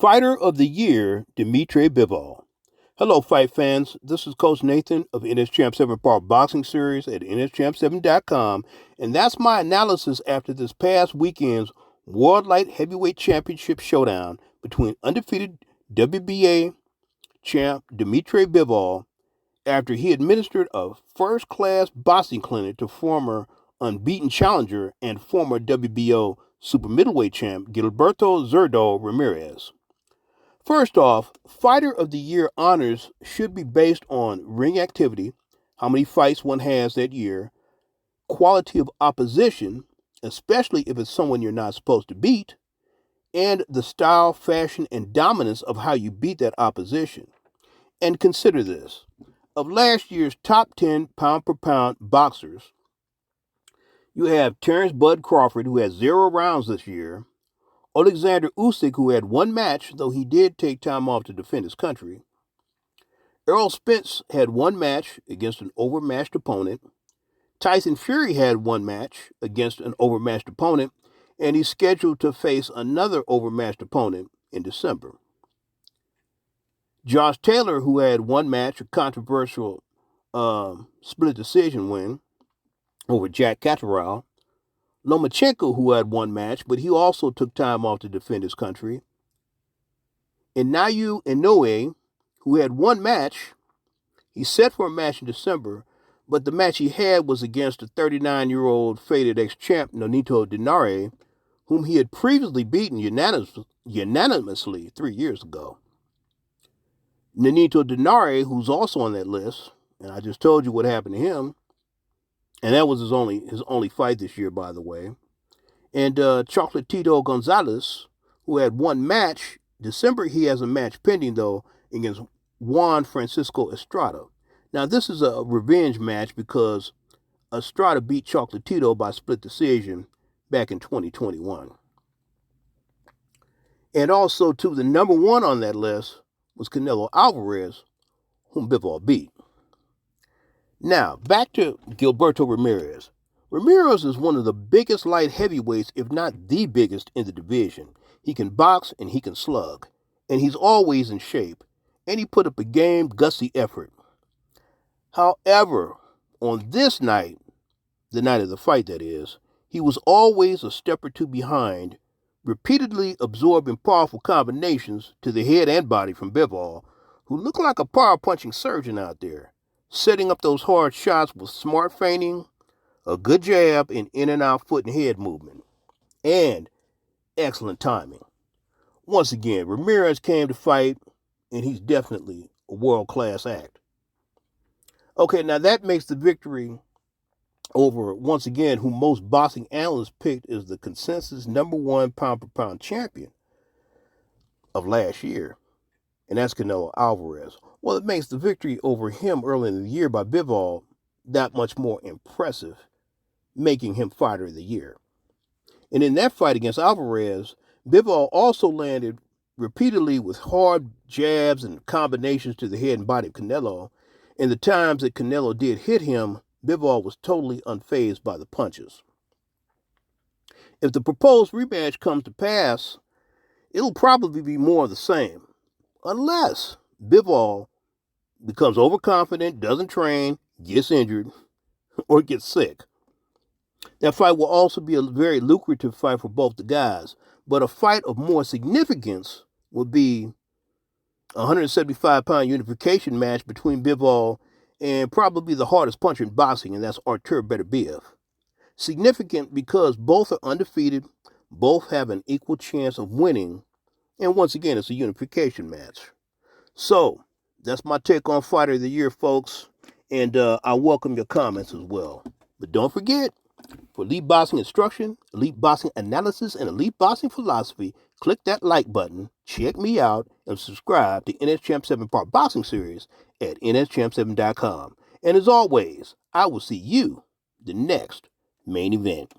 Fighter of the Year, Dmitry Bivol. Hello, fight fans. This is Coach Nathan of NS Champ 7 Part Boxing Series at nschamp7.com, and that's my analysis after this past weekend's World Light Heavyweight Championship showdown between undefeated WBA champ Dmitry Bivol after he administered a first-class boxing clinic to former unbeaten challenger and former WBO super middleweight champ Gilberto Ramirez. First off, Fighter of the Year honors should be based on ring activity, how many fights one has that year, quality of opposition, especially if it's someone you're not supposed to beat, and the style, fashion, and dominance of how you beat that opposition. And consider this. Of last year's top 10 pound-per-pound boxers, you have Terrence Bud Crawford, who had 0 rounds this year, Alexander Usyk, who had 1 match, though he did take time off to defend his country. Errol Spence had 1 match against an overmatched opponent. Tyson Fury had 1 match against an overmatched opponent, and he's scheduled to face another overmatched opponent in December. Josh Taylor, who had 1 match, a controversial split decision win over Jack Catterall. Lomachenko, who had 1 match, but he also took time off to defend his country. And Nayu Inoue, who had 1 match, he's set for a match in December, but the match he had was against a 39-year-old faded ex-champ Nonito Donaire, whom he had previously beaten unanimously 3 years ago. Nonito Donaire, who's also on that list, and I just told you what happened to him, and that was his only fight this year, by the way. And Chocolatito Gonzalez, who had 1 match. December, he has a match pending, though, against Juan Francisco Estrada. Now, this is a revenge match because Estrada beat Chocolatito by split decision back in 2021. And also, too, the number 1 on that list was Canelo Alvarez, whom Bivol beat. Now, back to Gilberto Ramirez. Ramirez is one of the biggest light heavyweights, if not the biggest, in the division. He can box and he can slug, and he's always in shape, and he put up a game, gutsy effort. However, on this night, the night of the fight that is, he was always a step or 2 behind, repeatedly absorbing powerful combinations to the head and body from Bivol, who looked like a power-punching surgeon out there, setting up those hard shots with smart feinting, a good jab, and in-and-out foot and head movement, and excellent timing. Once again, Ramirez came to fight, and he's definitely a world-class act. Okay, now that makes the victory over, once again, who most boxing analysts picked as the consensus number 1 pound-per-pound champion of last year, and that's Canelo Alvarez. Well, it makes the victory over him early in the year by Bivol that much more impressive, making him Fighter of the Year. And in that fight against Alvarez, Bivol also landed repeatedly with hard jabs and combinations to the head and body of Canelo. And the times that Canelo did hit him, Bivol was totally unfazed by the punches. If the proposed rematch comes to pass, it'll probably be more of the same, unless Bivol becomes overconfident, doesn't train, gets injured, or gets sick. That fight will also be a very lucrative fight for both the guys, but a fight of more significance would be a 175-pound unification match between Bivol and probably the hardest puncher in boxing, and that's Artur Beterbiev. Significant because both are undefeated, both have an equal chance of winning, and once again, it's a unification match. So, that's my take on Fighter of the Year, folks, and I welcome your comments as well. But don't forget, for elite boxing instruction, elite boxing analysis, and elite boxing philosophy, click that like button, check me out, and subscribe to NS Champ 7 Part Boxing Series at nschamp7.com. And as always, I will see you the next main event.